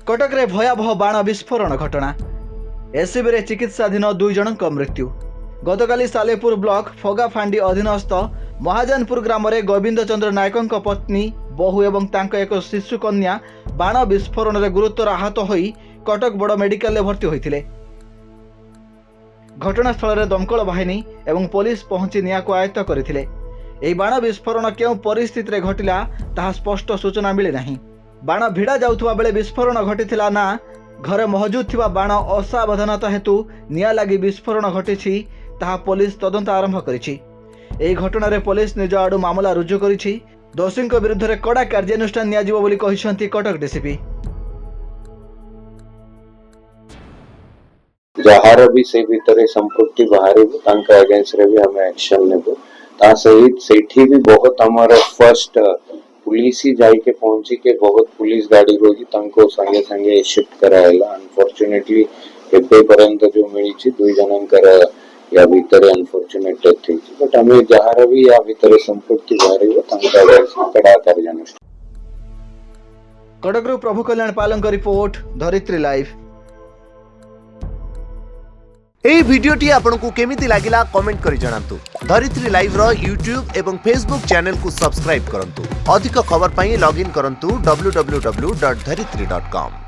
कटक रे भयावह बाण विस्फोरण घटना। एससीबी रे चिकित्साधीन 2 जनक मृत्यु। गतकाली सालेपुर ब्लॉक फगाफांडी अधीनस्थ महाजनपुर ग्राम रे गोविंद चंद्र नायक पत्नी बहु एवं तांको एक शिशु कन्या बाण विस्फोरण रे गुरुतर आहत होई कटक बड़ मेडिकल रे भर्ती होइथिले। घटनास्थल रे दमकल बाहिनी एवं पुलिस पहुंची निया को आयत्त करथिले। एही बाण विस्फोरण केउ परिस्थिति रे घटिला ताहा स्पष्ट सूचना मिले नाही। बाण भिड़ा जाउथुवा बेले विस्फोरण घटिथिला ना घरे मौजूद थिबा बाण असावधानता हेतु निया लागि विस्फोरण घटिछि ताहा पुलिस तदंत आरंभ करिछि। एही घटना रे पुलिस निज आडु मामला रुजु करिछि। दोषींक विरुद्ध रे कड़ा कार्यानुष्ठान निया जिवो बोली कहिसंती कटक डीसीपी। जहार भी से भीतर संपत्ति बाहर तांका अगेंस्ट रे भी हमें एक्शन लेबो। ता सहित सेठी भी बहुत हमारा फर्स्ट पुलिस ही जाई के पहुंची के बहुत पुलिस गाड़ी होगी तांको संगे संगे शिफ्ट करायला। अनफॉर्चुनेटली एबे पर्यंत जो मिली छी 2 जनंकर या भीतर अनफॉर्चुनेट डेथ थी। बट हमें जहार भी या भीतर संपत्ति बाहर तांका अगेंस्ट कड़ा कार्यानुष्ठान। कटकरू प्रभु कल्याण पालंक रिपोर्ट, धरित्री लाइव। एही भिडियोटी आपनकु केमिति लागिला कमेंट करि जणांतु। धरित्री लाइव रो यूट्यूब एवं फेसबुक चैनल को सब्सक्राइब करंतु। अधिक खबर पई लॉगिन करंतु www.dharitri.com।